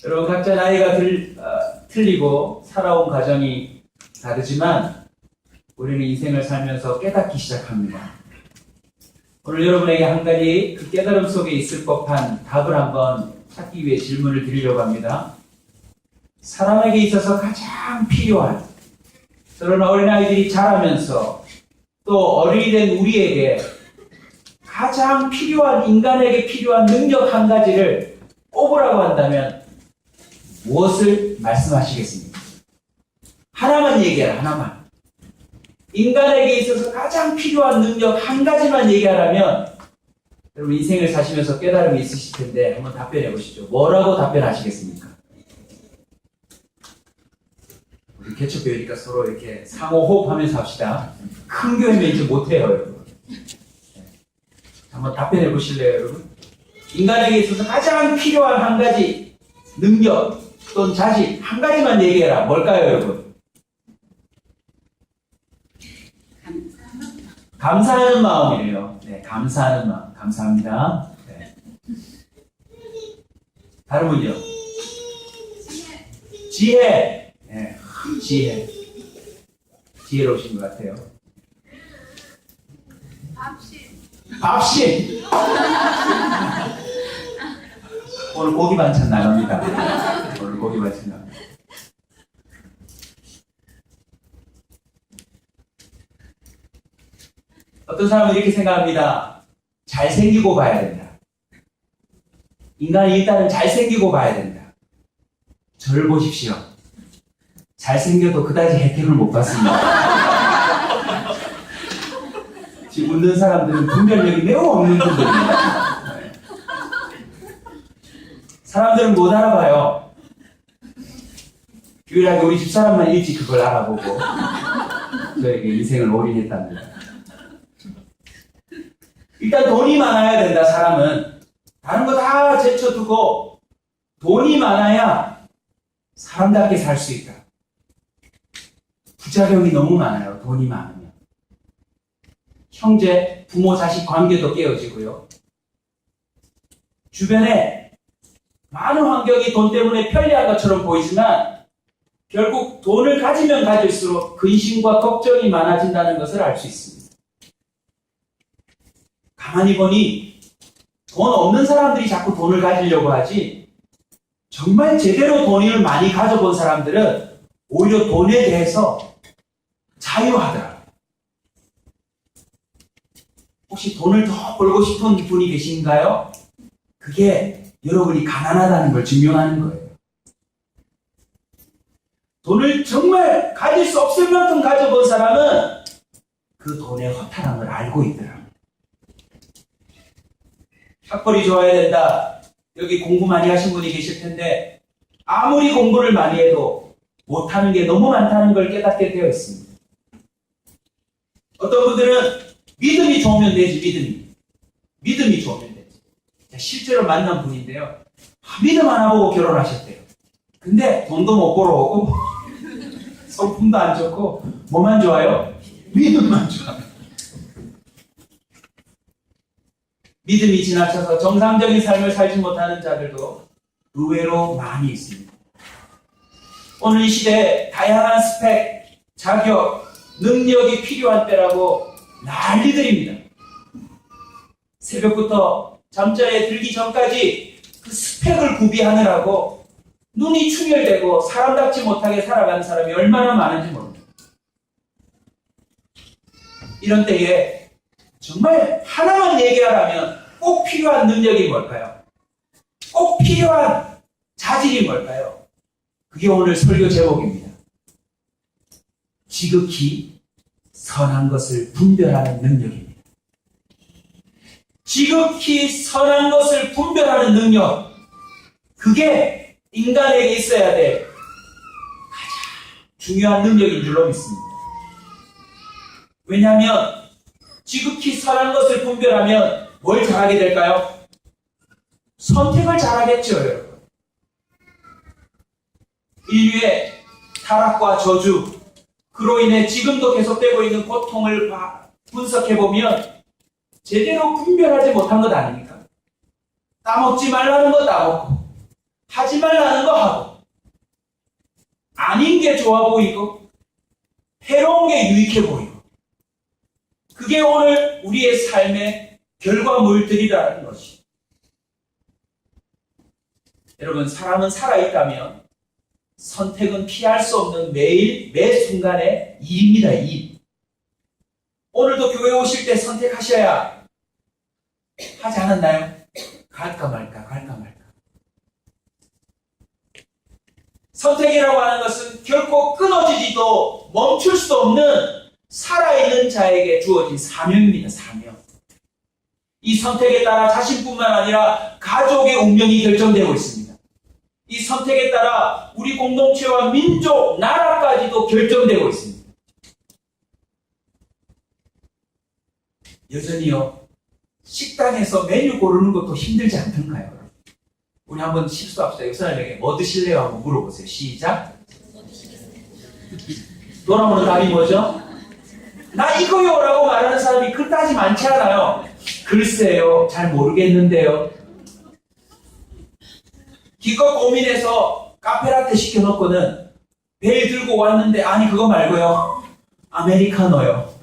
여러분 각자 나이가 틀리고 살아온 과정이 다르지만 우리는 인생을 살면서 깨닫기 시작합니다. 오늘 여러분에게 한 가지 그 깨달음 속에 있을 법한 답을 한번 찾기 위해 질문을 드리려고 합니다. 사람에게 있어서 가장 필요한, 저런 어린아이들이 자라면서 또 어른이 된 우리에게 가장 필요한, 인간에게 필요한 능력 한 가지를 꼽으라고 한다면 무엇을 말씀하시겠습니까? 하나만 얘기하라, 하나만. 인간에게 있어서 가장 필요한 능력 한 가지만 얘기하라면 여러분 인생을 사시면서 깨달음이 있으실 텐데 한번 답변해 보시죠. 뭐라고 답변하시겠습니까? 우리 개척 교회니까 서로 이렇게 상호 호흡하면서 합시다. 큰 교회면 이제 못해요, 여러분. 한번 답변해 보실래요, 여러분? 인간에게 있어서 가장 필요한 한 가지 능력 또는 자질 한 가지만 얘기해라. 뭘까요, 여러분? 감사하는 마음이래요. 네, 감사하는 마음. 감사합니다. 네. 다른 분요? 지혜. 네, 지혜. 지혜로우신 것 같아요. 밥심. 오늘 고기 반찬 나갑니다. 오늘 고기 반찬 나갑니다. 어떤 사람은 이렇게 생각합니다. 잘생기고 봐야 된다. 인간이 일단은 잘생기고 봐야 된다. 저를 보십시오. 잘생겨도 그다지 혜택을 못 받습니다. 지금 웃는 사람들은 분별력이 매우 없는 분들입니다. 사람들은 못 알아봐요. 유일하게 우리 집사람만 일찍 그걸 알아보고 저에게 인생을 올인했답니다. 일단 돈이 많아야 된다, 사람은. 다른 거 다 제쳐두고 돈이 많아야 사람답게 살 수 있다. 부작용이 너무 많아요, 돈이 많으면. 형제, 부모, 자식 관계도 깨어지고요. 주변에 많은 환경이 돈 때문에 편리한 것처럼 보이지만 결국 돈을 가지면 가질수록 근심과 걱정이 많아진다는 것을 알 수 있습니다. 가만히 보니 돈 없는 사람들이 자꾸 돈을 가지려고 하지 정말 제대로 돈을 많이 가져본 사람들은 오히려 돈에 대해서 자유하더라고요. 혹시 돈을 더 벌고 싶은 분이 계신가요? 그게 여러분이 가난하다는 걸 증명하는 거예요. 돈을 정말 가질 수 없을 만큼 가져본 사람은 그 돈의 허탈함을 알고 있더라고요. 학벌이 좋아야 된다. 여기 공부 많이 하신 분이 계실 텐데 아무리 공부를 많이 해도 못하는 게 너무 많다는 걸 깨닫게 되어 있습니다. 어떤 분들은 믿음이 좋으면 되지, 믿음이 좋으면 되지. 실제로 만난 분인데요. 믿음 하나 보고 결혼하셨대요. 근데 돈도 못 벌어오고 성품도 안 좋고 뭐만 좋아요? 믿음만 좋아요. 믿음이 지나쳐서 정상적인 삶을 살지 못하는 자들도 의외로 많이 있습니다. 오늘 이 시대에 다양한 스펙, 자격, 능력이 필요한 때라고 난리들입니다. 새벽부터 잠자리에 들기 전까지 그 스펙을 구비하느라고 눈이 충혈되고 사람답지 못하게 살아가는 사람이 얼마나 많은지 모릅니다. 이런 때에 정말 하나만 얘기하라면 꼭 필요한 능력이 뭘까요? 꼭 필요한 자질이 뭘까요? 그게 오늘 설교 제목입니다. 지극히 선한 것을 분별하는 능력입니다. 지극히 선한 것을 분별하는 능력. 그게 인간에게 있어야 될 가장 중요한 능력인 줄로 믿습니다. 왜냐하면 지극히 선한 것을 분별하면 뭘 잘하게 될까요? 선택을 잘하겠죠, 여러분. 인류의 타락과 저주, 그로 인해 지금도 계속되고 있는 고통을 분석해보면 제대로 분별하지 못한 것 아닙니까? 따먹지 말라는 거 따먹고, 하지 말라는 거 하고, 아닌 게 좋아 보이고, 해로운 게 유익해 보이고, 그게 오늘 우리의 삶의 결과물들이라는 것이. 여러분, 사람은 살아있다면 선택은 피할 수 없는 매일, 매 순간의 일입니다, 일. 오늘도 교회 오실 때 선택하셔야 하지 않았나요? 갈까 말까, 갈까 말까. 선택이라고 하는 것은 결코 끊어지지도 멈출 수 없는 살아있는 자에게 주어진 사명입니다, 사명. 이 선택에 따라 자신뿐만 아니라 가족의 운명이 결정되고 있습니다. 이 선택에 따라 우리 공동체와 민족, 나라까지도 결정되고 있습니다. 여전히요, 식당에서 메뉴 고르는 것도 힘들지 않던가요? 우리 한번 실수합시다. 옆 사람에게 뭐 드실래요? 한번 물어보세요. 시작. 돌아오는 답이 뭐죠? 나 이거요 라고 말하는 사람이 그다지 많지 않아요. 글쎄요, 잘 모르겠는데요. 기껏 고민해서 카페라떼 시켜놓고는 베일 들고 왔는데, 아니 그거 말고요, 아메리카노요.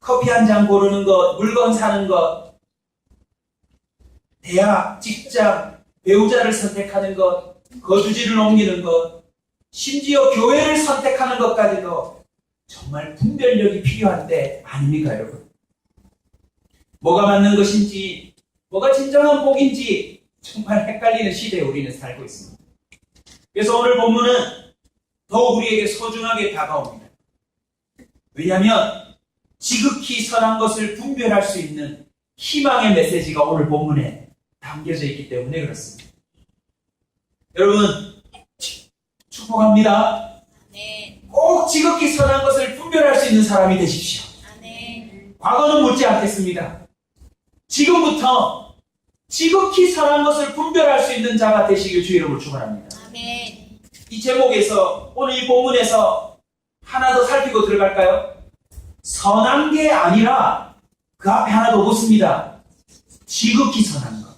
커피 한 잔 고르는 것, 물건 사는 것, 대학, 직장, 배우자를 선택하는 것, 거주지를 옮기는 것, 심지어 교회를 선택하는 것까지도 정말 분별력이 필요한 때 아닙니까, 여러분? 뭐가 맞는 것인지, 뭐가 진정한 복인지 정말 헷갈리는 시대에 우리는 살고 있습니다. 그래서 오늘 본문은 더욱 우리에게 소중하게 다가옵니다. 왜냐하면 지극히 선한 것을 분별할 수 있는 희망의 메시지가 오늘 본문에 담겨져 있기 때문에 그렇습니다. 여러분, 축복합니다. 꼭 지극히 선한 것을 분별할 수 있는 사람이 되십시오. 과거는 묻지 않겠습니다. 지금부터 지극히 선한 것을 분별할 수 있는 자가 되시길 주 이름으로 축원합니다. 이 제목에서, 오늘 이 본문에서 하나 더 살피고 들어갈까요? 선한 게 아니라 그 앞에 하나 더 붙습니다. 지극히 선한 것.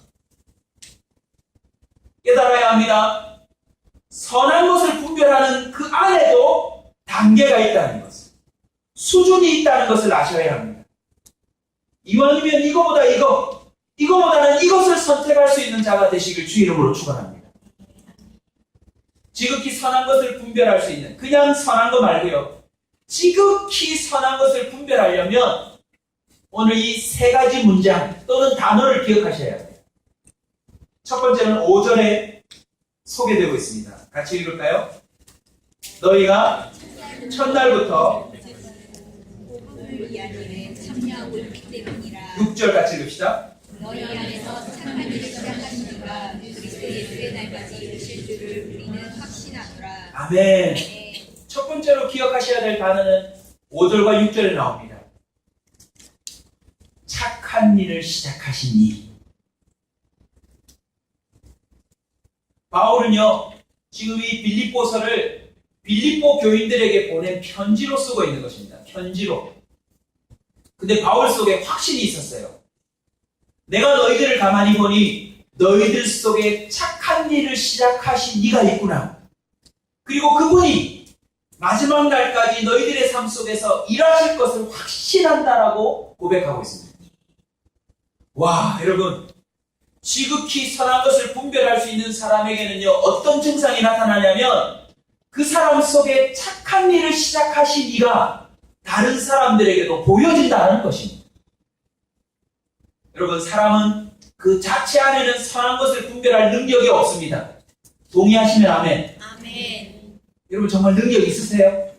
깨달아야 합니다. 선한 것을 분별하는 그 안에도 단계가 있다는 것을, 수준이 있다는 것을 아셔야 합니다. 이왕이면 이거보다 이거보다는 이것을 선택할 수 있는 자가 되시길 주 이름으로 축원합니다. 지극히 선한 것을 분별할 수 있는, 그냥 선한 거 말고요, 지극히 선한 것을 분별하려면 오늘 이 세 가지 문장 또는 단어를 기억하셔야 돼요. 첫 번째는 5절에 소개되고 있습니다. 같이 읽을까요? 너희가 첫날부터 6절 같이 읽읍시다. 너희 안에서 착한 일을 시작하시니까 그리스도 예수의 날까지 이르실 줄을 우리는 확신하노라. 아멘. 첫 번째로 기억하셔야 될 단어는 5절과 6절에 나옵니다. 착한 일을 시작하시니. 바울은요, 지금 이 빌립보서를 빌립보 교인들에게 보낸 편지로 쓰고 있는 것입니다. 편지로. 근데 바울 속에 확신이 있었어요. 내가 너희들을 가만히 보니 너희들 속에 착한 일을 시작하신 이가 있구나. 그리고 그분이 마지막 날까지 너희들의 삶 속에서 일하실 것을 확신한다라고 고백하고 있습니다. 와, 여러분, 지극히 선한 것을 분별할 수 있는 사람에게는요, 어떤 증상이 나타나냐면 그 사람 속에 착한 일을 시작하신 이가 다른 사람들에게도 보여진다는 것입니다. 여러분, 사람은 그 자체 안에는 선한 것을 분별할 능력이 없습니다. 동의하시면 아멘. 아멘. 여러분, 정말 능력이 있으세요?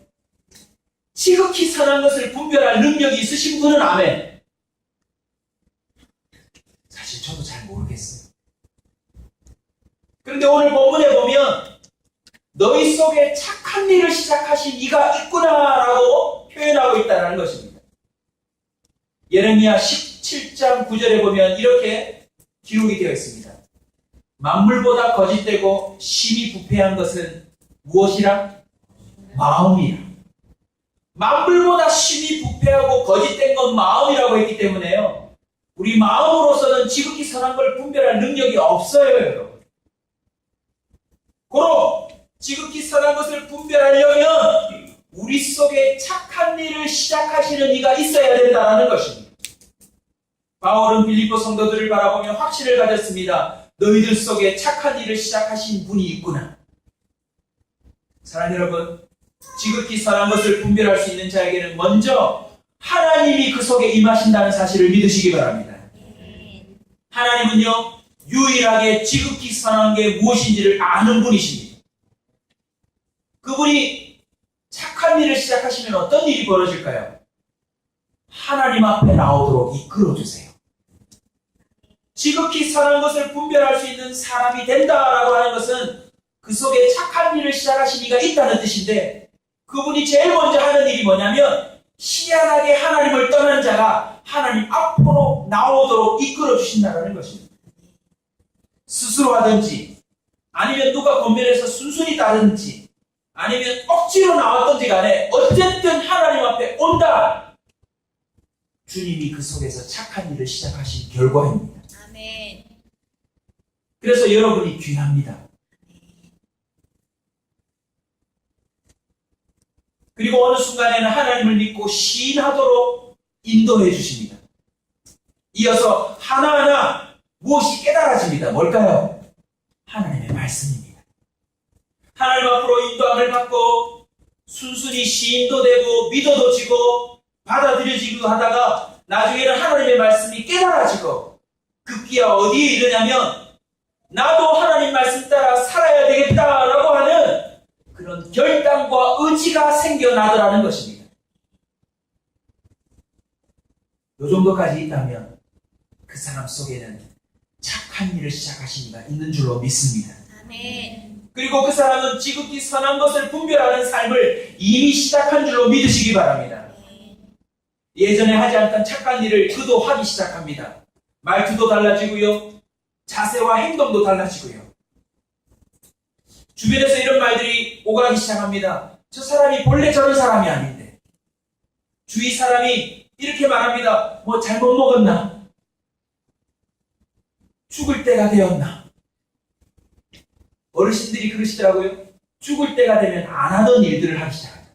지극히 선한 것을 분별할 능력이 있으신 분은 아멘. 사실 저도 잘 모르겠어요. 그런데 오늘 본문에 보면 너희 속에 착한 일을 시작하신 이가 있구나라고 표현하고 있다는 것입니다. 예레미야 17장 9절에 보면 이렇게 기록이 되어 있습니다. 만물보다 거짓되고 심히 부패한 것은 무엇이라? 마음이라. 만물보다 심히 부패하고 거짓된 건 마음이라고 했기 때문에요, 우리 마음으로서는 지극히 선한 걸 분별할 능력이 없어요, 여러분. 고로 지극히 선한 것을 분별하려면 우리 속에 착한 일을 시작하시는 이가 있어야 된다는 것입니다. 바울은 빌립보 성도들을 바라보며 확신을 가졌습니다. 너희들 속에 착한 일을 시작하신 분이 있구나. 사랑하는 여러분, 지극히 선한 것을 분별할 수 있는 자에게는 먼저 하나님이 그 속에 임하신다는 사실을 믿으시기 바랍니다. 하나님은요, 유일하게 지극히 선한 게 무엇인지를 아는 분이십니다. 그분이 착한 일을 시작하시면 어떤 일이 벌어질까요? 하나님 앞에 나오도록 이끌어주세요. 지극히 선한 것을 분별할 수 있는 사람이 된다라고 하는 것은 그 속에 착한 일을 시작하신 이가 있다는 뜻인데, 그분이 제일 먼저 하는 일이 뭐냐면 희한하게 하나님을 떠난 자가 하나님 앞으로 나오도록 이끌어 주신다는 것입니다. 스스로 하든지 아니면 누가 권면해서 순순히 따르든지 아니면 억지로 나왔든지 간에 어쨌든 하나님 앞에 온다. 주님이 그 속에서 착한 일을 시작하신 결과입니다. 아멘. 그래서 여러분이 귀합니다. 그리고 어느 순간에는 하나님을 믿고 시인하도록 인도해 주십니다. 이어서 하나하나 무엇이 깨달아집니다. 뭘까요? 하나님의 말씀입니다. 하나님 앞으로 인도함을 받고 순순히 시인도 되고 믿어도 지고 받아들여지기도 하다가 나중에는 하나님의 말씀이 깨달아지고 급기야 어디에 이르냐면 나도 하나님 말씀 따라 살아야 되겠다라고 하는 그런 결단과 의지가 생겨나더라는 것입니다. 이 정도까지 있다면 그 사람 속에는 착한 일을 시작하신 이가 있는 줄로 믿습니다. 아멘. 그리고 그 사람은 지극히 선한 것을 분별하는 삶을 이미 시작한 줄로 믿으시기 바랍니다. 예전에 하지 않던 착한 일을 그도 하기 시작합니다. 말투도 달라지고요. 자세와 행동도 달라지고요. 주변에서 이런 말들이 오가기 시작합니다. 저 사람이 본래 저런 사람이 아닌데. 주위 사람이 이렇게 말합니다. 뭐 잘못 먹었나? 죽을 때가 되었나? 어르신들이 그러시더라고요. 죽을 때가 되면 안 하던 일들을 하기 시작합니다.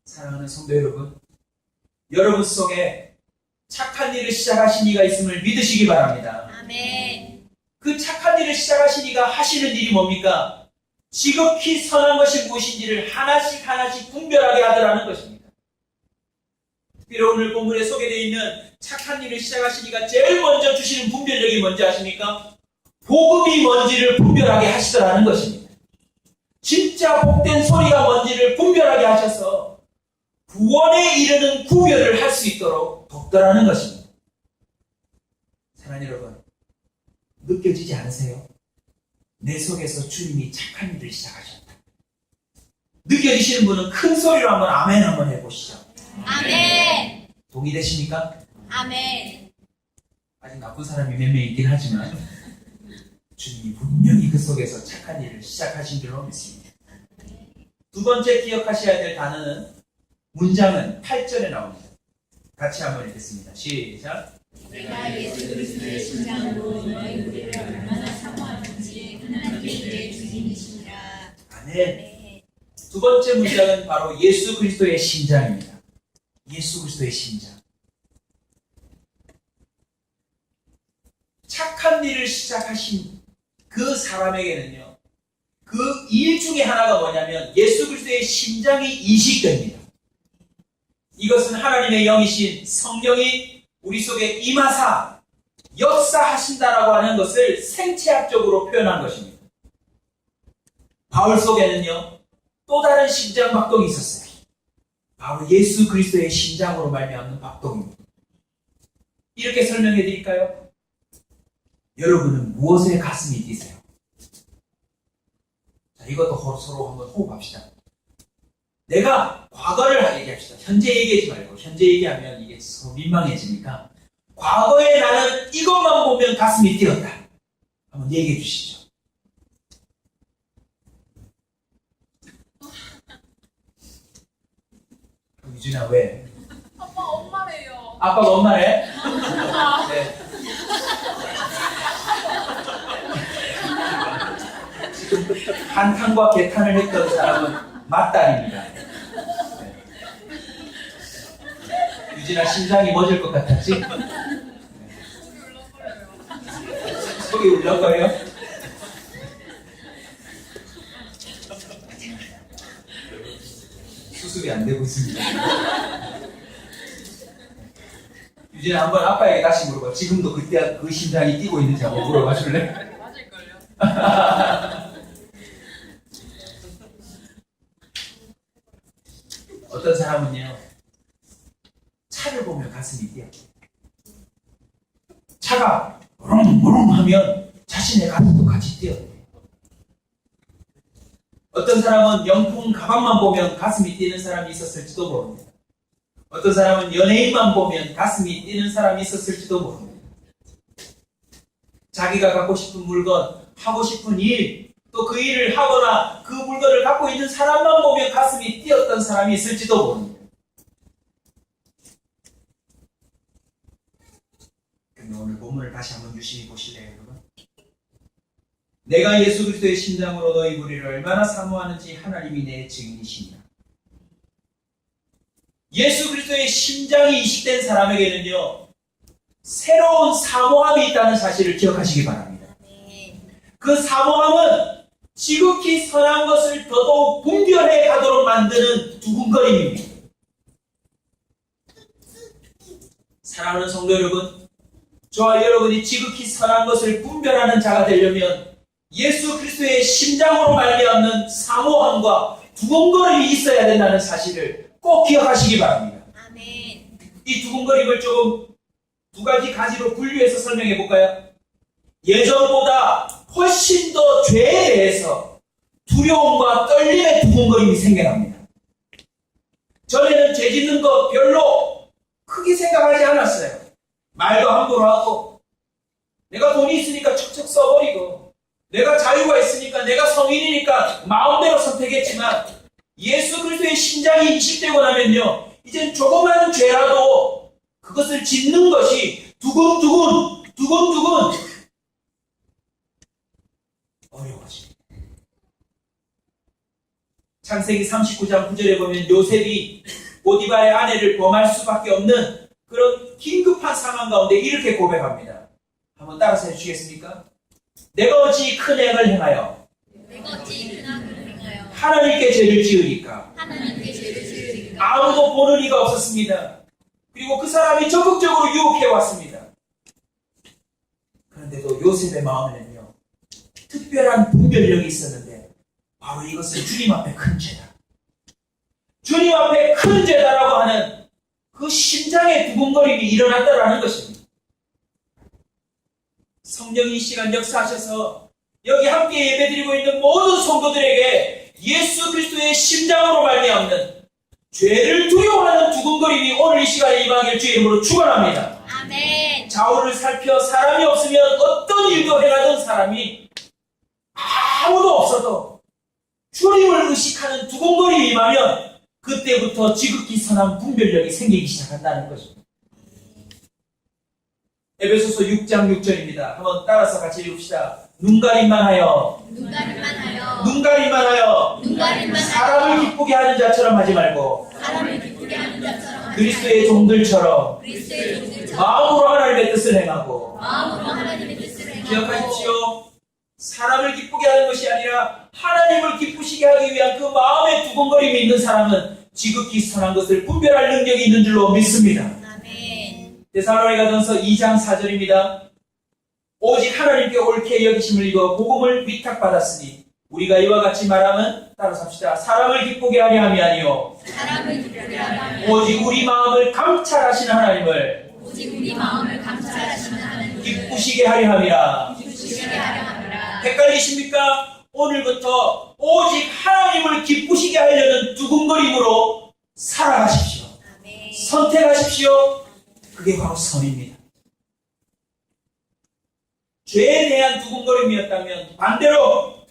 사랑하는 성도 여러분, 여러분 속에 착한 일을 시작하신 이가 있음을 믿으시기 바랍니다. 아멘. 그 착한 일을 시작하신 이가 하시는 일이 뭡니까? 지극히 선한 것이 무엇인지를 하나씩 하나씩 분별하게 하더라는 것입니다. 특별히 오늘 본문에 소개되어 있는 착한 일을 시작하신 이가 제일 먼저 주시는 분별력이 뭔지 아십니까? 복음이 뭔지를 분별하게 하시더라는 것입니다. 진짜 복된 소리가 뭔지를 분별하게 하셔서 구원에 이르는 구별을 할 수 있도록 돕더라는 것입니다. 사랑하는 여러분, 느껴지지 않으세요? 내 속에서 주님이 착한 일을 시작하셨다. 느껴지시는 분은 큰 소리로 한번 아멘 한번 해보시죠. 아멘. 동의되십니까? 아멘. 아직 나쁜 사람이 몇 명 있긴 하지만 주님이 분명히 그 속에서 착한 일을 시작하신 줄로 믿습니다. 두 번째 기억하셔야 될 단어는 문장은 8절에 나옵니다. 같이 한번 읽겠습니다. 시작. 내가 예수 그리스도의 심장으로 너희 우리를 얼마나 사모하는지 하나님의 주님이시니라. 아멘. 네. 두 번째 문장은 바로 예수 그리스도의 심장입니다. 예수 그리스도의 심장. 착한 일을 시작하신 그 사람에게는요, 그 일 중에 하나가 뭐냐면 예수 그리스도의 심장이 이식됩니다. 이것은 하나님의 영이신 성령이 우리 속에 임하사 역사하신다라고 하는 것을 생체학적으로 표현한 것입니다. 바울 속에는요, 또 다른 심장 박동이 있었어요. 바로 예수 그리스도의 심장으로 말미암는 박동입니다. 이렇게 설명해 드릴까요? 여러분은 무엇에 가슴이 뛰세요? 자, 이것도 서로 한번 호흡합시다. 내가 과거를 얘기합시다. 현재 얘기하지 말고, 현재 얘기하면 이게 서로 민망해지니까 과거에 나는 이것만 보면 가슴이 뛰었다. 한번 얘기해 주시죠. 유진아, 왜? 아빠 엄마래요. 아빠가 엄마네. 네. 지금 한탄과 개탄을 했던 사람은 맏딸입니다. 네. 유진아, 심장이 멎을 것 같았지? 네. 속이 울렁거려요? 수습이 안 되고 있습니다. 유진아, 한번 아빠에게 다시 물어봐. 지금도 그때 그 심장이 뛰고 있는지 한번 물어봐 줄래? 맞을걸요? 어떤 사람은요, 차를 보면 가슴이 뛰어. 차가 우릉우릉 하면 자신의 가슴도 같이 뛰어. 어떤 사람은 명품 가방만 보면 가슴이 뛰는 사람이 있었을지도 모릅니다. 어떤 사람은 연예인만 보면 가슴이 뛰는 사람이 있었을지도 모릅니다. 자기가 갖고 싶은 물건, 하고 싶은 일, 또 그 일을 하거나 그 물건을 갖고 있는 사람만 보면 가슴이 뛰었던 사람이 있을지도 모릅니다. 근데 오늘 본문을 다시 한번 유심히 보실래요, 여러분? 내가 예수 그리스도의 심장으로 너희 무리를 얼마나 사모하는지 하나님이 내 증인이십니다. 예수 그리스도의 심장이 이식된 사람에게는요, 새로운 사모함이 있다는 사실을 기억하시기 바랍니다. 그 사모함은 지극히 선한 것을 더더욱 분별해 가도록 만드는 두근거림입니다. 사랑하는 성도 여러분, 저와 여러분이 지극히 선한 것을 분별하는 자가 되려면 예수 그리스도의 심장으로 말미암는 사모함과 두근거림이 있어야 된다는 사실을 꼭 기억하시기 바랍니다. 아멘. 이 두근거림을 조금 두 가지 가지로 분류해서 설명해 볼까요? 예전보다 훨씬 더 죄에 대해서 두려움과 떨림의 두근거림이 생겨납니다. 전에는 죄 짓는 거 별로 크게 생각하지 않았어요. 말도 함부로 하고, 내가 돈이 있으니까 척척 써버리고, 내가 자유가 있으니까, 내가 성인이니까 마음대로 선택했지만, 예수 그리스도의 심장이 이식되고 나면요, 이젠 조그만 죄라도 그것을 짓는 것이 두근두근 어려워집니다. 창세기 39장 9절에 보면 요셉이 보디발의 아내를 범할 수밖에 없는 그런 긴급한 상황 가운데 이렇게 고백합니다. 한번 따라서 해주시겠습니까? 내가 어찌 큰 행을 행하여 하나님께 죄를 지으니까 아무도 보는 이가 없었습니다. 그리고 그 사람이 적극적으로 유혹해왔습니다. 그런데도 요셉의 마음에는요, 특별한 분별력이 있었는데 바로 이것은 주님 앞에 큰 죄다, 주님 앞에 큰 죄다라고 하는 그 심장의 두근거림이 일어났다라는 것입니다. 성령이 이 시간 역사하셔서 여기 함께 예배드리고 있는 모든 성도들에게 예수 그리스도의 심장으로 말미암는 죄를 두려워하는 두근거림이 오늘 이 시간에 임하길 주의 이름으로 축원합니다. 아멘. 좌우를 살펴 사람이 없으면 어떤 일도 해가던 사람이 아무도 없어도 주님을 의식하는 두근거림이 임하면 그때부터 지극히 선한 분별력이 생기기 시작한다는 것입니다. 에베소서 6장 6절입니다. 한번 따라서 같이 읽읍시다. 눈가림만 하여 사람을 기쁘게 하는 자처럼 하지 말고 그리스도의 종들처럼 마음으로 하나님의 뜻을 행하고. 기억하십시오. 사람을 기쁘게 하는 것이 아니라 하나님을 기쁘시게 하기 위한 그 마음의 두근거림이 있는 사람은 지극히 선한 것을 분별할 능력이 있는 줄로 믿습니다. 데살로니가전서 2장 4절입니다. 오직 하나님께 옳게 여기심을 입어 복음을 위탁받았으니 우리가 이와 같이 말하면 따라서 합시다. 사람을 기쁘게 하려 함이 아니요 오직 우리 마음을 감찰하시는 하나님을 기쁘시게 하려 함이라. 헷갈리십니까? 오늘부터 오직 하나님을 기쁘시게 하려는 두근거림으로 살아가십시오. 선택하십시오. 그게 바로 선입니다. 죄에 대한 두근거림이었다면 반대로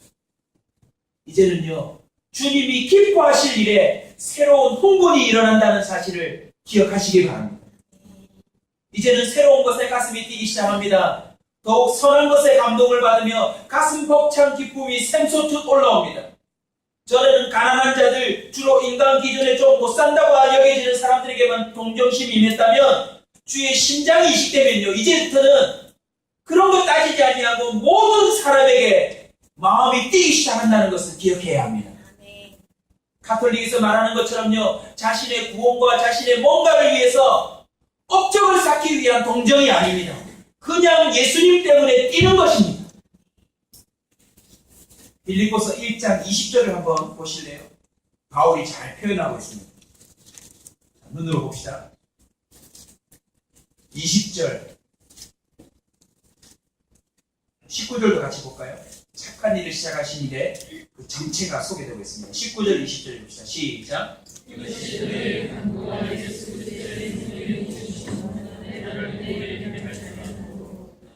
이제는요, 주님이 기뻐하실 일에 새로운 흥분이 일어난다는 사실을 기억하시기 바랍니다. 이제는 새로운 것에 가슴이 뛰기 시작합니다. 더욱 선한 것에 감동을 받으며 가슴 벅찬 기쁨이 샘솟듯 올라옵니다. 전에는 가난한 자들, 주로 인간 기준에 좀 못 산다고 여겨지는 사람들에게만 동정심이 임했다면 주의 심장이 이식되면요, 이제부터는 그런 거 따지지 아니하고 모든 사람에게 마음이 뛰기 시작한다는 것을 기억해야 합니다. 가톨릭에서 말하는 것처럼요, 자신의 구원과 자신의 뭔가를 위해서 업적을 쌓기 위한 동정이 아닙니다. 그냥 예수님 때문에 뛰는 것입니다. 빌립보서 1장 20절을 한번 보실래요? 바울이 잘 표현하고 있습니다. 눈으로 봅시다. 20절 19절도 같이 볼까요? 착한 일을 시작하신 일에 그 정체가 소개되고 있습니다. 19절 20절 봅시다. 시작.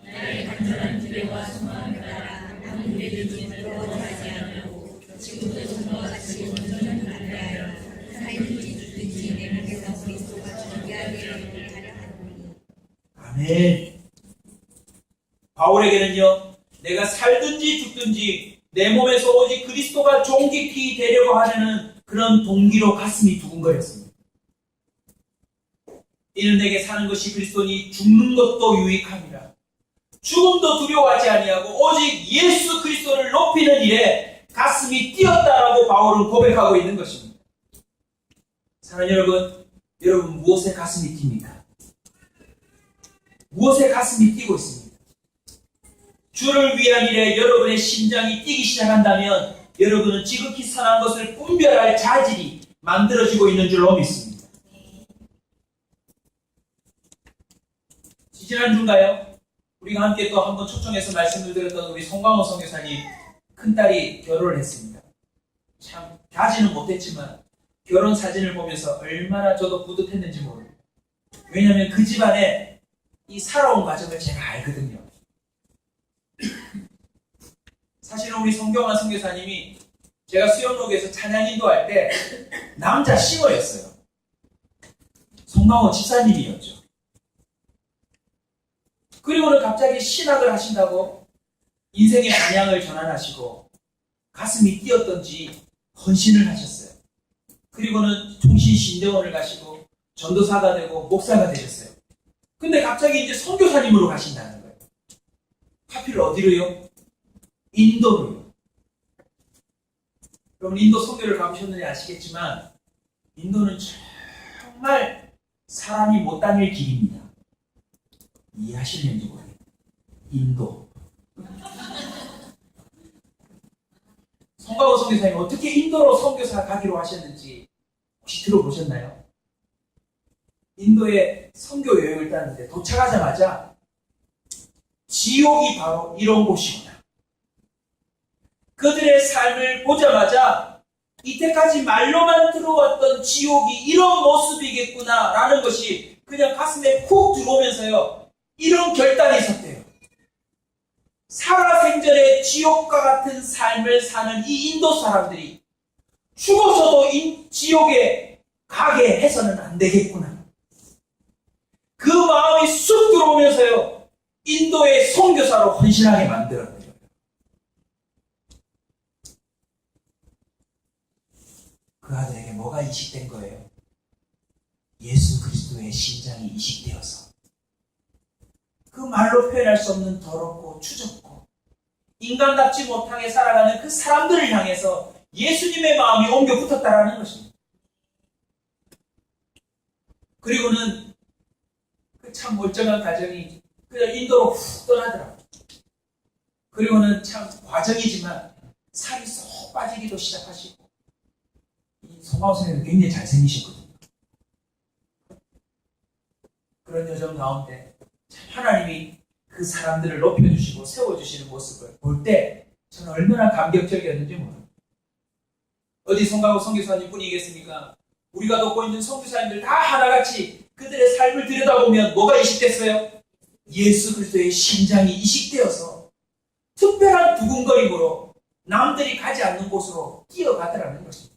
나의 간절한 기대와 소망을 따라 아무래도 부러워하지 않고 지금도 전과 같이 온전히 반대하여 살든지 죽든지 내 목에서 그리스도가 존귀하게 되기를 하려 하노니. 아멘. 바울에게는요, 내가 살든지 죽든지 내 몸에서 오직 그리스도가 존귀히 되려고 하는 그런 동기로 가슴이 두근거렸습니다. 이는 내게 사는 것이 그리스도니 죽는 것도 유익함이라. 죽음도 두려워하지 아니하고 오직 예수 그리스도를 높이는 일에 가슴이 뛰었다라고 바울은 고백하고 있는 것입니다. 사랑하는 여러분 무엇에 가슴이 뜁니까? 무엇에 가슴이 뛰고 있습니다? 주를 위한 일에 여러분의 심장이 뛰기 시작한다면 여러분은 지극히 선한 것을 분별할 자질이 만들어지고 있는 줄로 믿습니다. 지난주인가요? 우리가 함께 또 한번 초청해서 말씀을 드렸던 우리 송광호 선교사님 큰딸이 결혼을 했습니다. 참 가지는 못했지만 결혼 사진을 보면서 얼마나 저도 뿌듯했는지 모릅니다. 왜냐하면 그 집안에 이 살아온 과정을 제가 알거든요. 사실은 우리 성경환 선교사님이 제가 수영록에서 찬양 인도할 때 남자 싱어였어요. 송광호 집사님이었죠. 그리고는 갑자기 신학을 하신다고 인생의 방향을 전환하시고 가슴이 뛰었던지 헌신을 하셨어요. 그리고는 통신신대원을 가시고 전도사가 되고 목사가 되셨어요. 근데 갑자기 이제 선교사님으로 가신다는 거예요. 하필 어디로요? 인도로요. 여러분 인도 선교를 가보셨는지 아시겠지만 인도는 정말 사람이 못 다닐 길입니다. 이해하실는지 모르겠어요. 인도. 송광호 선교사님 어떻게 인도로 선교사 가기로 하셨는지 혹시 들어보셨나요? 인도에 선교 여행을 따는데 도착하자마자 지옥이 바로 이런 곳이구나. 그들의 삶을 보자마자 이때까지 말로만 들어왔던 지옥이 이런 모습이겠구나 라는 것이 그냥 가슴에 훅 들어오면서요. 이런 결단이 있었대요. 살아생전에 지옥과 같은 삶을 사는 이 인도 사람들이 죽어서도 지옥에 가게 해서는 안 되겠구나. 그 마음이 쑥 들어오면서요. 인도의 선교사로 헌신하게 만들었대요. 그 아들에게 뭐가 이식된 거예요? 예수 그리스도의 심장이 이식되어서 그 말로 표현할 수 없는 더럽고 추접고 인간답지 못하게 살아가는 그 사람들을 향해서 예수님의 마음이 옮겨 붙었다라는 것입니다. 그리고는 그 참 멀쩡한 가정이 그냥 인도로 훅 떠나더라고요. 그리고는 참 과정이지만 살이 쏙 빠지기도 시작하시고 이 송광호 선생님은 굉장히 잘생기셨거든요. 그런 여정 가운데 하나님이 그 사람들을 높여주시고 세워주시는 모습을 볼 때 저는 얼마나 감격적이었는지 모릅니다. 어디 송광호 선교사님 뿐이겠습니까? 우리가 돕고 있는 선교사님들 다 하나같이 그들의 삶을 들여다보면 뭐가 이식됐어요? 예수 그리스도의 심장이 이식되어서 특별한 두근거림으로 남들이 가지 않는 곳으로 뛰어가더라는 것입니다.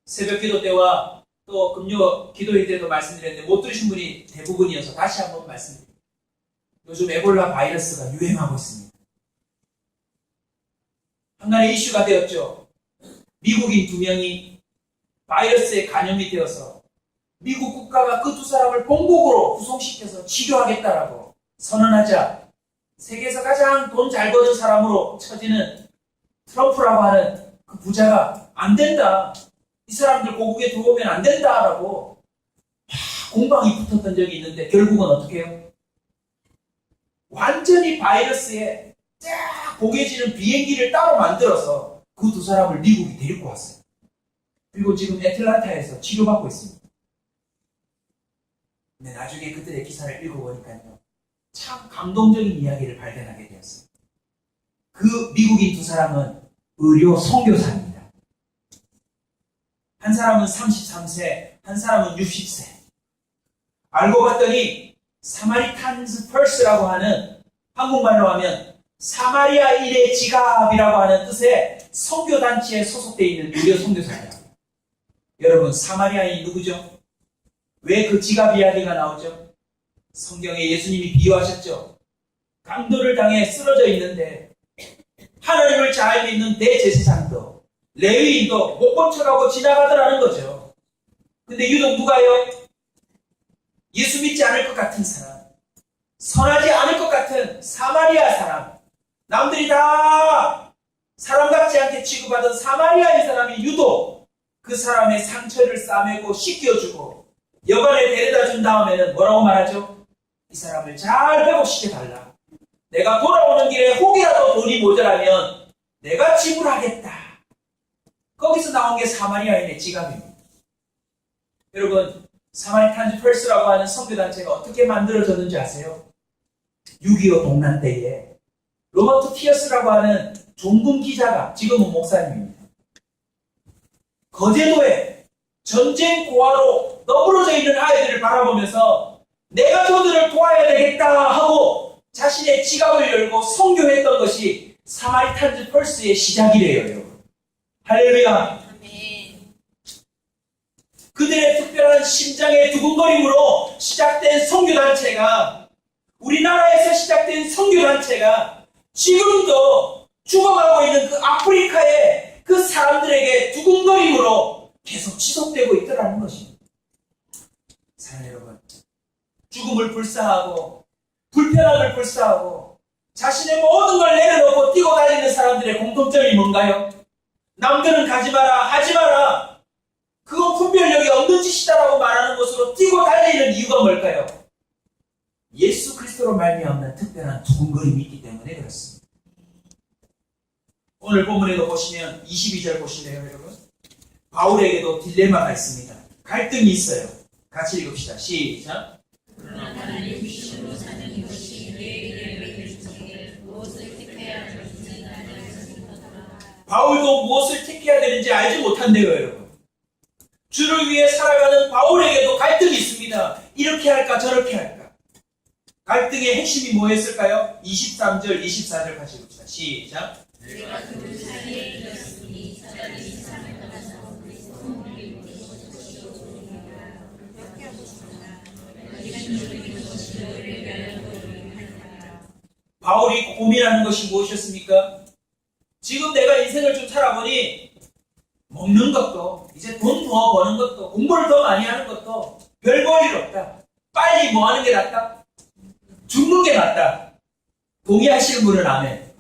새벽기도 때와 또 또 금요 기도회 때도 말씀드렸는데 못 들으신 분이 대부분이어서 다시 한번 말씀드립니다. 요즘 에볼라 바이러스가 유행하고 있습니다. 한간에 이슈가 되었죠. 미국인 2명이 바이러스에 감염이 되어서 미국 국가가 그 2사람을 본국으로 후송시켜서 치료하겠다라고 선언하자 세계에서 가장 돈 잘 버는 사람으로 쳐지는 트럼프라고 하는 그 부자가 안 된다. 이 사람들 고국에 들어오면 안 된다라고 공방이 붙었던 적이 있는데 결국은 어떻게 해요? 완전히 바이러스에 쫙 고개지는 비행기를 따로 만들어서 그 2사람을 미국이 데리고 왔어요. 그리고 지금 애틀란타에서 치료받고 있습니다. 근데 나중에 그들의 기사를 읽어보니까요. 참 감동적인 이야기를 발견하게 되었어요. 그 미국인 2사람은 의료 선교사입니다. 한 사람은 33세, 한 사람은 60세. 알고 봤더니 사마리탄즈 펄스라고 하는 한국말로 하면 사마리아인의 지갑이라고 하는 뜻의 선교단체에 소속되어 있는 의료 선교사예요. 여러분 사마리아인이 누구죠? 왜 그 지갑 이야기가 나오죠? 성경에 예수님이 비유하셨죠. 강도를 당해 쓰러져 있는데 하나님을 잘 믿는 대제사장도 레위인도 못 본 척하고 지나가더라는 거죠. 근데 유독 누가요? 예수 믿지 않을 것 같은 사람, 선하지 않을 것 같은 사마리아 사람, 남들이 다 사람 같지 않게 취급하던 사마리아인 사람이 유독 그 사람의 상처를 싸매고 씻겨주고 여관에 데려다 준 다음에는 뭐라고 말하죠? 이 사람을 잘 회복시켜달라. 내가 돌아오는 길에 혹이라도 돈이 모자라면 내가 지불하겠다. 거기서 나온 게 사마리아인의 지갑입니다. 여러분 사마리탄즈 펄스라고 하는 선교단체가 어떻게 만들어졌는지 아세요? 6.25 동란 때에 로버트 피어스라고 하는 종군 기자가 지금은 목사님입니다. 거제도에 전쟁 고아로 너부러져 있는 아이들을 바라보면서 내가 저들을 도와야 되겠다 하고 자신의 지갑을 열고 선교했던 것이 사마리탄즈 펄스의 시작이래요. 여러분. 할렐루야. 그들의 특별한 심장의 두근거림으로 시작된 선교단체가 우리나라에서 시작된 선교단체가 지금도 죽어가고 있는 그 아프리카의 그 사람들에게 두근거림으로 계속 지속되고 있더라는 것입니다. 사랑하는 여러분, 죽음을 불사하고 불편함을 불사하고 자신의 모든 걸 내려놓고 뛰고 달리는 사람들의 공통점이 뭔가요? 남들은 가지 마라, 하지 마라. 그건 분별력이 없는 짓이다라고 말하는 것으로 뛰고 달리는 이유가 뭘까요? 예수 그리스도로 말미암는 특별한 두근거림이 있기 때문에 그렇습니다. 오늘 본문에도 보시면 22절 보실래요, 여러분? 바울에게도 딜레마가 있습니다. 갈등이 있어요. 같이 읽읍시다. 시작. 바울도 무엇을 택해야 되는지 알지 못한대요, 여러분. 주를 위해 살아가는 바울에게도 갈등이 있습니다. 이렇게 할까 저렇게 할까. 갈등의 핵심이 뭐였을까요? 23절, 24절 같이 봅시다. 시작. 내가 그 사이에 있었으니 사단이 세상을 떠나서 그리스도를 바울이 고민하는 것이 무엇이었습니까? 지금 내가 인생을 좀 살아보니 먹는 것도 이제 돈 더 버는 것도 공부를 더 많이 하는 것도 별 볼 일 없다. 빨리 뭐 하는 게 낫다? 죽는 게 낫다. 동의하시는 분은 아멘.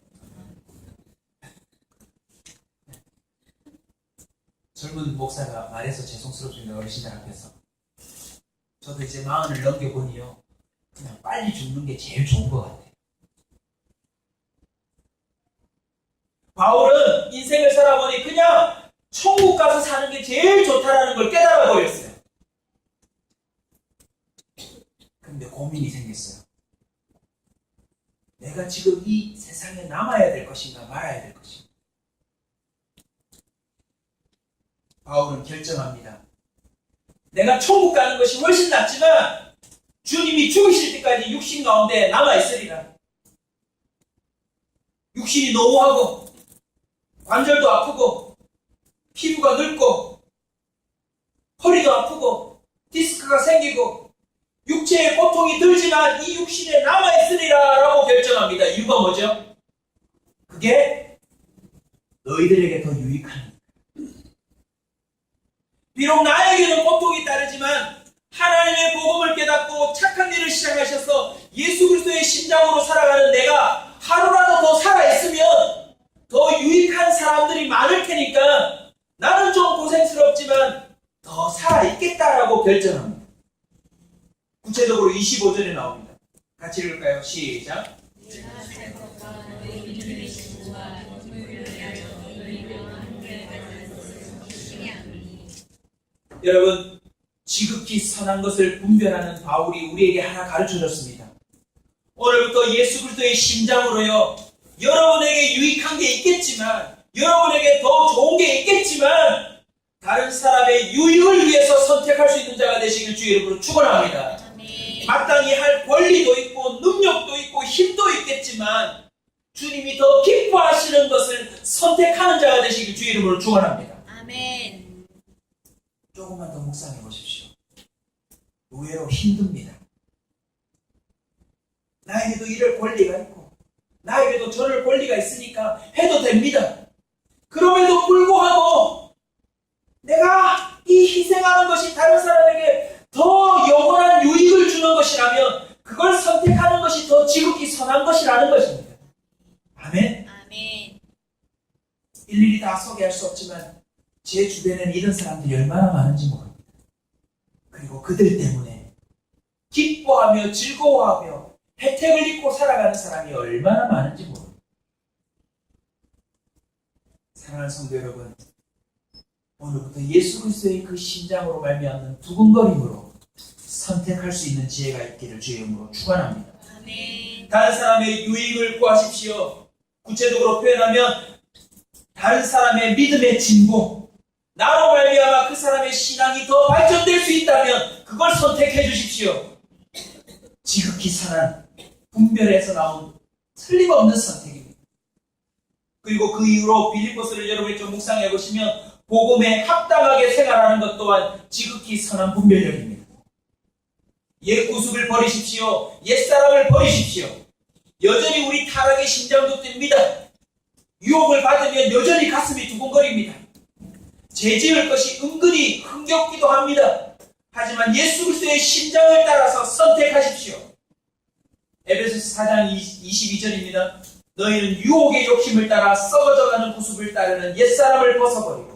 젊은 목사가 말해서 죄송스럽습니다. 어르신들 앞에서. 저도 이제 40을 넘겨보니요. 그냥 빨리 죽는 게 제일 좋은 것 같아요. 바울은 인생을 살아보니 그냥 천국 가서 사는 게 제일 좋다라는 걸 깨달아 버렸어요. 근데 고민이 생겼어요. 내가 지금 이 세상에 남아야 될 것인가 말아야 될 것인가. 바울은 결정합니다. 내가 천국 가는 것이 훨씬 낫지만 주님이 죽으실 때까지 육신 가운데 남아있으리라. 육신이 노후하고 관절도 아프고 피부가 늙고 허리도 아프고 디스크가 생기고 육체의 고통이 들지만 이 육신에 남아있으리라 라고 결정합니다. 이유가 뭐죠? 그게 너희들에게 더 유익한, 비록 나에게는 고통이 따르지만 하나님의 복음을 깨닫고 착한 일을 시작하셔서 예수 그리스도의 심장으로 살아가는 내가 하루라도 더 살아있으면 더 유익한 사람들이 많을 테니까 나는 좀 고생스럽지만 더 살아있겠다라고 결정합니다. 구체적으로 25절에 나옵니다. 같이 읽을까요? 시작. 여러분, 지극히 선한 것을 분별하는 바울이 우리에게 하나 가르쳐줬습니다. 오늘부터 예수 그리스도의 심장으로요, 여러분에게 유익한 게 있겠지만, 여러분에게 더 좋은 게 있겠지만, 다른 사람의 유익을 위해서 선택할 수 있는 자가 되시길 주의 이름으로 축원합니다. 마땅히 할 권리도 있고 능력도 있고 힘도 있겠지만 주님이 더 기뻐하시는 것을 선택하는 자가 되시길 주의 이름으로 축원합니다. 아멘. 조금만 더 묵상해 보십시오. 의외로 힘듭니다. 나에게도 이럴 권리가 있고 나에게도 저럴 권리가 있으니까 해도 됩니다. 그럼에도 불구하고 내가 이 희생하는 것이 다른 사람에게 더 영원한 유익을 주는 것이라면 그걸 선택하는 것이 더 지극히 선한 것이라는 것입니다. 아멘. 아멘. 일일이 다 소개할 수 없지만 제 주변에는 이런 사람들이 얼마나 많은지 모릅니다. 그리고 그들 때문에 기뻐하며 즐거워하며 혜택을 입고 살아가는 사람이 얼마나 많은지 모릅니다. 사랑하는 성도 여러분, 오늘부터 예수 그리스도의 그 심장으로 말미암는 두근거림으로 선택할 수 있는 지혜가 있기를 주의 이름으로 축원합니다. 아멘. 다른 사람의 유익을 구하십시오. 구체적으로 표현하면 다른 사람의 믿음의 진보, 나로 말미암아 그 사람의 신앙이 더 발전될 수 있다면 그걸 선택해 주십시오. 지극히 선한 분별에서 나온 틀림없는 선택입니다. 그리고 그 이후로 빌립보서를 여러분이 좀 묵상해 보시면 복음에 합당하게 생활하는 것 또한 지극히 선한 분별력입니다. 옛 구습을 버리십시오. 옛사람을 버리십시오. 여전히 우리 타락의 심장도 뜁니다. 유혹을 받으면 여전히 가슴이 두근거립니다. 죄지을 것이 은근히 흥겹기도 합니다. 하지만 예수 그리스도의 심장을 따라서 선택하십시오. 에베소서 4장 22절입니다. 너희는 유혹의 욕심을 따라 썩어져가는 구습을 따르는 옛사람을 벗어버리고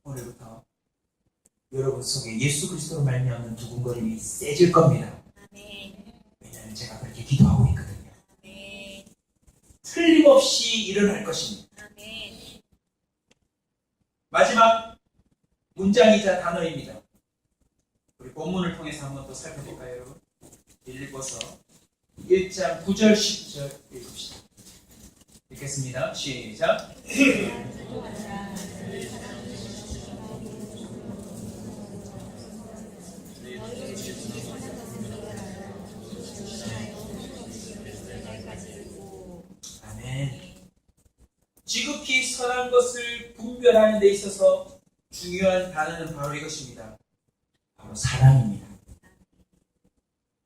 오늘부터 여러분 속에 예수 그리스도로 말미암는 두근거림이 세질 겁니다. 아멘. 왜냐하면 제가 그렇게 기도하고 있거든요. 아멘. 틀림없이 일어날 것입니다. 아멘. 마지막 문장이자 단어입니다. 우리 본문을 통해서 한번 또 살펴볼까요, 여러분? 빌립보서 1장 9절 10절 읽읍시다. 읽겠습니다. 시작. 아멘. 지극히 선한 것을 분별하는 데 있어서 중요한 단어는 바로 이것입니다. 바로 사랑입니다.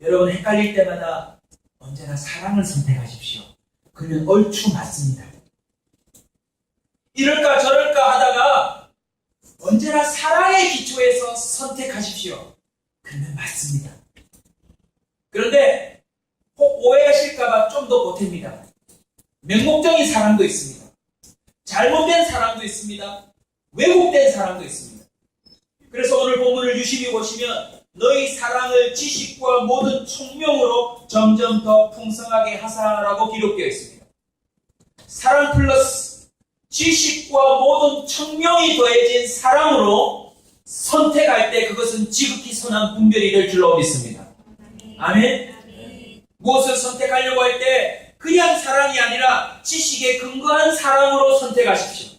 여러분 헷갈릴 때마다 언제나 사랑을 선택하십시오. 그러면 얼추 맞습니다. 이럴까 저럴까 하다가 언제나 사랑의 기초에서 선택하십시오. 그러면 맞습니다. 그런데 혹 오해하실까봐 좀 더 보탭니다. 맹목적인 사랑도 있습니다. 잘못된 사랑도 있습니다. 왜곡된 사랑도 있습니다. 그래서 오늘 본문을 유심히 보시면 너희 사랑을 지식과 모든 총명으로 점점 더 풍성하게 하사라고 기록되어 있습니다. 사랑 플러스 지식과 모든 청명이 더해진 사랑으로 선택할 때 그것은 지극히 선한 분별이 될 줄로 믿습니다. 아멘. 무엇을 선택하려고 할 때 그냥 사랑이 아니라 지식에 근거한 사랑으로 선택하십시오.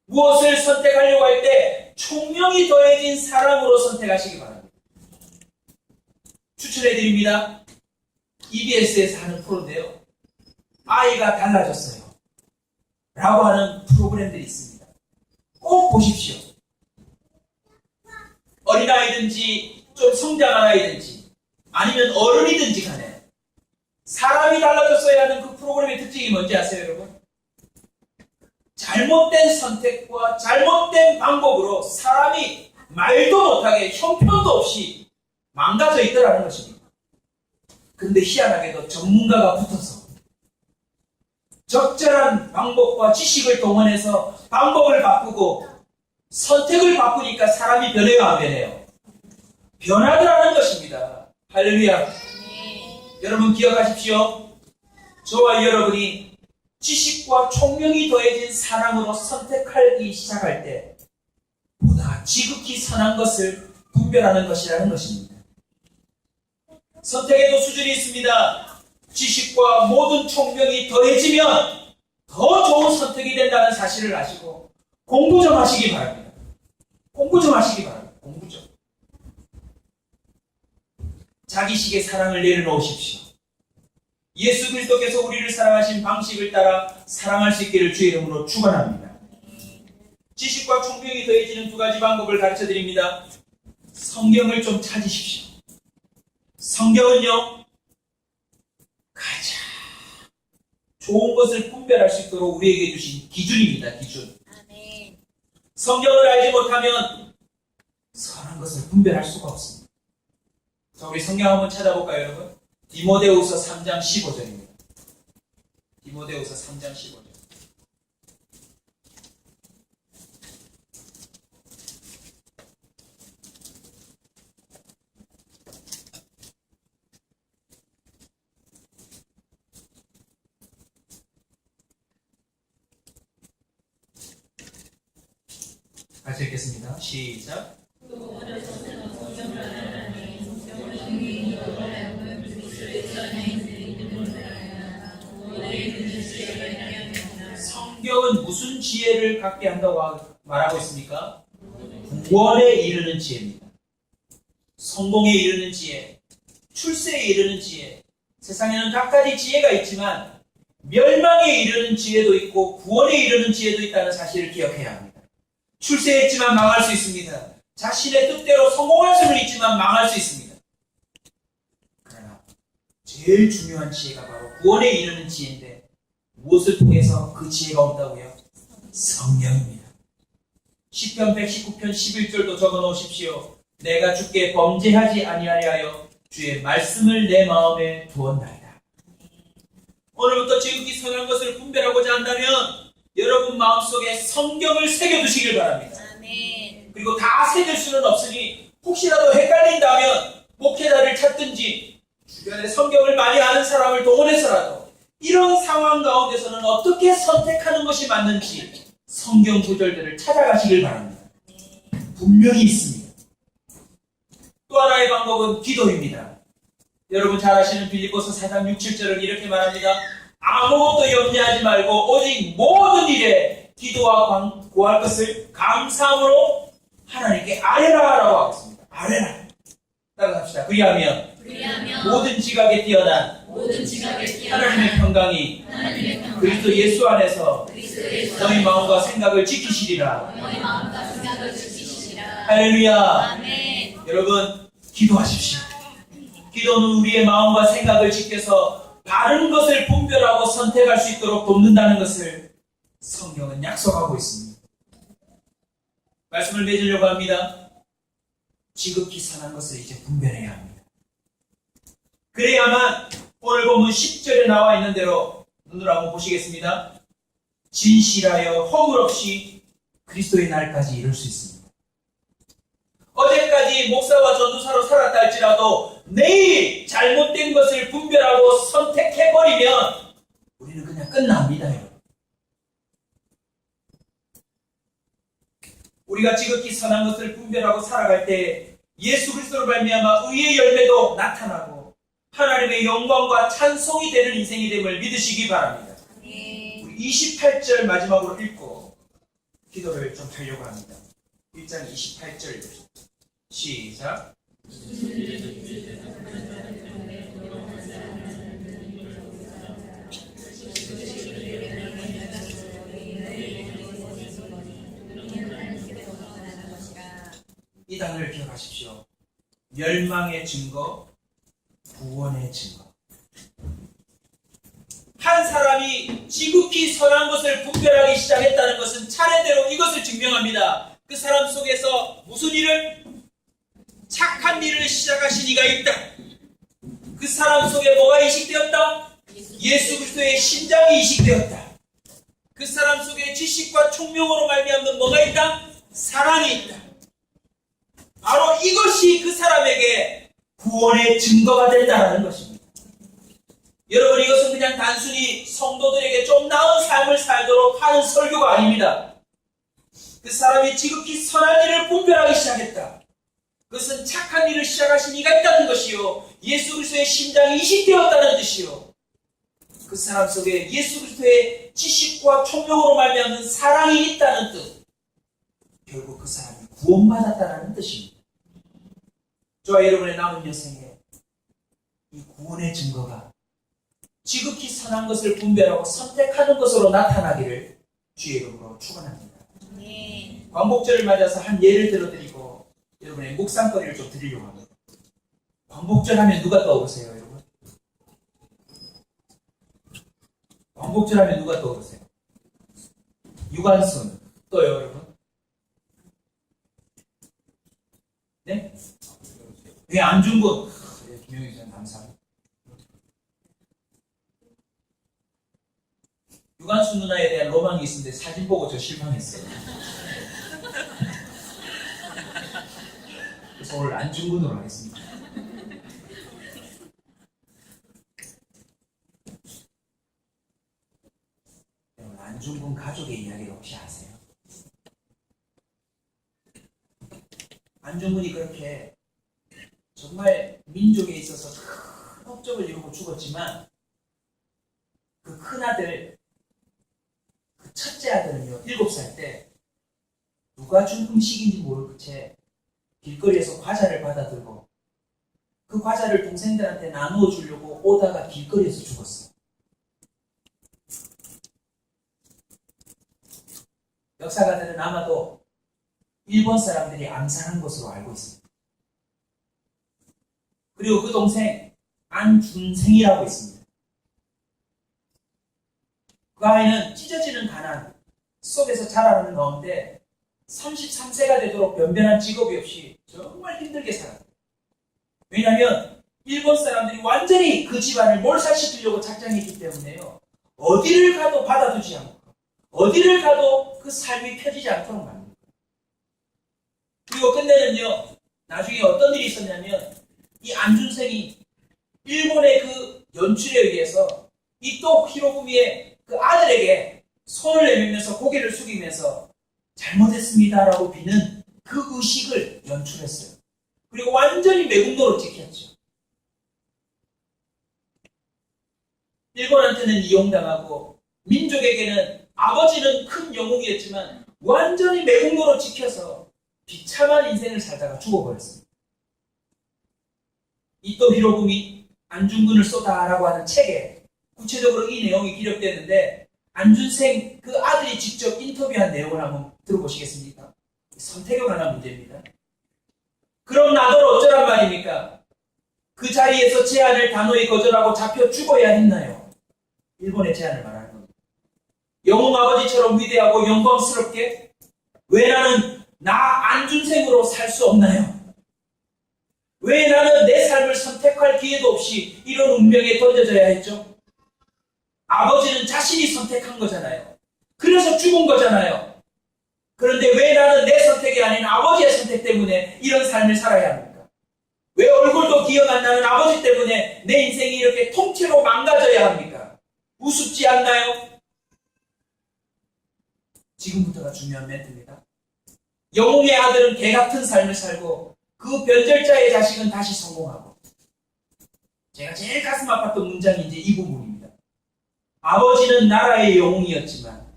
무엇을 선택하려고 할 때 총명이 더해진 사랑으로 선택하시기 바랍니다. 추천해드립니다. EBS에서 하는 프로인데요. 아이가 달라졌어요. 라고 하는 프로그램들이 있습니다. 꼭 보십시오. 어린아이든지 좀 성장한 아이든지 아니면 어른이든지 간에 사람이 달라졌어야 하는 그 프로그램의 특징이 뭔지 아세요, 여러분? 잘못된 선택과 잘못된 방법으로 사람이 말도 못하게 형편도 없이 망가져 있더라는 것입니다. 그런데 희한하게도 전문가가 붙어서 적절한 방법과 지식을 동원해서 방법을 바꾸고 선택을 바꾸니까 사람이 변해요, 안 변해요? 변하더라는 것입니다. 할렐루야. 여러분 기억하십시오. 저와 여러분이 지식과 총명이 더해진 사랑으로 선택하기 시작할 때 보다 지극히 선한 것을 분별하는 것이라는 것입니다. 선택에도 수준이 있습니다. 지식과 모든 총명이 더해지면 더 좋은 선택이 된다는 사실을 아시고 공부 좀 하시기 바랍니다. 공부 좀 하시기 바랍니다. 공부 좀. 자기식의 사랑을 내려놓으십시오. 예수 그리스도께서 우리를 사랑하신 방식을 따라 사랑할 수 있기를 주의 이름으로 축원합니다. 지식과 총명이 더해지는 두 가지 방법을 가르쳐 드립니다. 성경을 좀 찾으십시오. 성경은요, 가장 좋은 것을 분별할 수 있도록 우리에게 주신 기준입니다. 기준. 성경을 알지 못하면 선한 것을 분별할 수가 없습니다. 자, 우리 성경 한번 찾아볼까요, 여러분? 디모데후서 3장 15절입니다. 디모데후서 3장 15절. 같이 읽겠습니다. 시작. 성경은 무슨 지혜를 갖게 한다고 말하고 있습니까? 구원에 이르는 지혜입니다. 성공에 이르는 지혜, 출세에 이르는 지혜. 세상에는 각가지 지혜가 있지만 멸망에 이르는 지혜도 있고 구원에 이르는 지혜도 있다는 사실을 기억해야 합니다. 출세했지만 망할 수 있습니다. 자신의 뜻대로 성공할 수는 있지만 망할 수 있습니다. 그러나 제일 중요한 지혜가 바로 구원에 이르는 지혜인데 무엇을 통해서 그 지혜가 온다고요? 성령입니다. 시편 119편 11절도 적어 놓으십시오. 내가 주께 범죄하지 아니하려 하여 주의 말씀을 내 마음에 두었나이다. 오늘부터 지극히 선한 것을 분별하고자 한다면 여러분 마음속에 성경을 새겨두시길 바랍니다. 아멘. 그리고 다 새길 수는 없으니 혹시라도 헷갈린다면 목회자를 찾든지 주변에 성경을 많이 아는 사람을 동원해서라도 이런 상황 가운데서는 어떻게 선택하는 것이 맞는지 성경 구절들을 찾아가시길 바랍니다. 분명히 있습니다. 또 하나의 방법은 기도입니다. 여러분 잘 아시는 빌립보서 4장 6, 7절은 이렇게 말합니다. 아무것도 염려하지 말고 오직 모든 일에 기도와 구할 것을 감사함으로 하나님께 아뢰라라고 하고 있습니다. 아뢰라. 따라갑시다. 그리하면 모든 지각에 뛰어난 하나님의 평강이 그리스도 예수 안에서 너희 마음과 생각을 지키시리라. 할렐루야. 아멘. 여러분 기도하십시오. 기도는 우리의 마음과 생각을 지켜서 바른 것을 분별하고 선택할 수 있도록 돕는다는 것을 성경은 약속하고 있습니다. 말씀을 맺으려고 합니다. 지극히 선한 것을 이제 분별해야 합니다. 그래야만 오늘 본문 10절에 나와 있는 대로 눈으로 한번 보시겠습니다. 진실하여 허물 없이 그리스도의 날까지 이룰 수 있습니다. 어제까지 목사와 전도사로 살았다 할지라도 내일 잘못된 것을 분별하고 선택해버리면 우리는 그냥 끝납니다. 여러분. 우리가 지극히 선한 것을 분별하고 살아갈 때 예수 그리스도로 말미암아 의의 열매도 나타나고 하나님의 영광과 찬송이 되는 인생이 됨을 믿으시기 바랍니다. 우리 28절 마지막으로 읽고 기도를 좀 하려고 합니다. 1장 28절 읽읍시다. 시작. 이 단어를 기억하십시오. 멸망의 증거, 구원의 증거. 한 사람이 지극히 선한 것을 분별하기 시작했다는 것은 차례대로 이것을 증명합니다. 그 사람 속에서 무슨 일을? 착한 일을 시작하신 이가 있다. 그 사람 속에 뭐가 이식되었다? 예수 그리스도의 심장이 이식되었다. 그 사람 속에 지식과 총명으로 말미암는 뭐가 있다? 사랑이 있다. 바로 이것이 그 사람에게 구원의 증거가 된다는 것입니다. 여러분, 이것은 그냥 단순히 성도들에게 좀 나은 삶을 살도록 하는 설교가 아닙니다. 그 사람이 지극히 선한 일을 분별하기 시작했다. 그것은 착한 일을 시작하신 이가 있다는 것이요, 예수 그리스도의 심장이 이식되었다는 뜻이요, 그 사람 속에 예수 그리스도의 지식과 총명으로 말미암는 사랑이 있다는 뜻. 결국 그 사람이 구원받았다는 뜻입니다. 저와 여러분의 남은 여생에 이 구원의 증거가 지극히 선한 것을 분별하고 선택하는 것으로 나타나기를 주의 이름으로 축원합니다. 네. 광복절을 맞아서 한 예를 들어드리고 여러분의 묵상거리를 좀 드리려고 합니다. 광복절 하면 누가 떠오르세요, 여러분? 광복절 하면 누가 떠오르세요? 유관순. 또요, 여러분? 네? 네, 안중근. 네, 김영희 기자님 감사합니다. 유관순 누나에 대한 로망이 있었는데 사진 보고 저 실망했어요. 그래서 오늘 안중근으로 하겠습니다. 여러분, 안중근 가족의 이야기를 혹시 아세요? 안중근이 그렇게 정말 민족에 있어서 큰 업적을 이루고 죽었지만 그 큰아들, 그 첫째 아들은요, 7살 때 누가 준 음식인지 모르고 채 길거리에서 과자를 받아들고 그 과자를 동생들한테 나누어 주려고 오다가 길거리에서 죽었어요. 역사가들은 아마도 일본 사람들이 암살한 것으로 알고 있습니다. 그리고 그 동생 안준생이라고 있습니다. 그 아이는 찢어지는 가난 속에서 자라는 가운데 33세가 되도록 변변한 직업이 없이 정말 힘들게 살았어요. 왜냐하면 일본 사람들이 완전히 그 집안을 몰살시키려고 작정했기 때문에요. 어디를 가도 받아두지 않고 어디를 가도 그 삶이 펴지지 않도록 만듭니다. 그리고 끝내는요, 나중에 어떤 일이 있었냐면 이 안준생이 일본의 그 연출에 의해서 이토 히로부미의 그 아들에게 손을 내밀면서 고개를 숙이면서 잘못했습니다라고 비는 그 의식을 연출했어요. 그리고 완전히 매국노로 찍혔죠. 일본한테는 이용당하고 민족에게는 아버지는 큰 영웅이었지만 완전히 매국노로 찍혀서 비참한 인생을 살다가 죽어버렸습니다. 이토 히로부미 안중근을 쏘다라고 하는 책에 구체적으로 이 내용이 기록되는데 안준생 그 아들이 직접 인터뷰한 내용을 한번 들어보시겠습니까? 선택에 관한 문제입니다. 그럼 나더러 어쩌란 말입니까? 그 자리에서 제안을 단호히 거절하고 잡혀 죽어야 했나요? 일본의 제안을 말하는 겁니다. 영웅 아버지처럼 위대하고 영광스럽게 왜 나는 나 안준생으로 살 수 없나요? 왜 나는 내 삶을 선택할 기회도 없이 이런 운명에 던져져야 했죠? 아버지는 자신이 선택한 거잖아요. 그래서 죽은 거잖아요. 그런데 왜 나는 내 선택이 아닌 아버지의 선택 때문에 이런 삶을 살아야 합니까? 왜 얼굴도 기억 안 나는 아버지 때문에 내 인생이 이렇게 통째로 망가져야 합니까? 우습지 않나요? 지금부터가 중요한 멘트입니다. 영웅의 아들은 개 같은 삶을 살고 그 변절자의 자식은 다시 성공하고. 제가 제일 가슴 아팠던 문장이 이제 이 부분입니다. 아버지는 나라의 영웅이었지만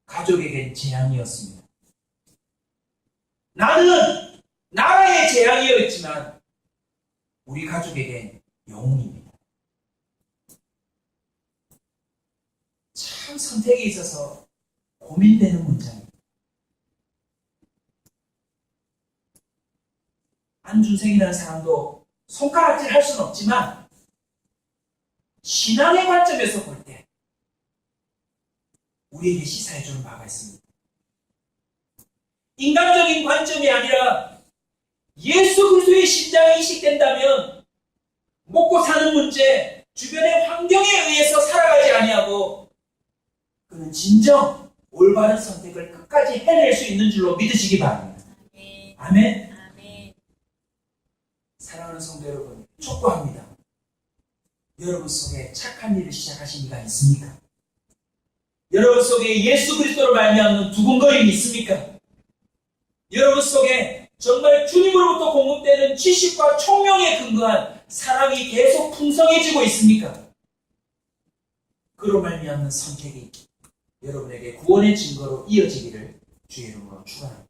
가족에겐 재앙이었습니다. 나는 나라의 재앙이었지만 우리 가족에겐 영웅입니다. 참 선택에 있어서 고민되는 문장입니다. 안준생이라는 사람도 손가락질 할 수는 없지만 신앙의 관점에서 볼 때 우리에게 시사해주는 바가 있습니다. 인간적인 관점이 아니라 예수 그리스도의 심장이 이식된다면 먹고 사는 문제, 주변의 환경에 의해서 살아가지 아니하고 그는 진정 올바른 선택을 끝까지 해낼 수 있는 줄로 믿으시기 바랍니다. 아멘. 사랑하는 성도 여러분, 촉구합니다. 여러분 속에 착한 일을 시작하신 이가 있습니까? 여러분 속에 예수 그리스도로 말미암는 두근거림이 있습니까? 여러분 속에 정말 주님으로부터 공급되는 지식과 총명에 근거한 사랑이 계속 풍성해지고 있습니까? 그로 말미암는 선택이 여러분에게 구원의 증거로 이어지기를 주의 이름으로 축원합니다.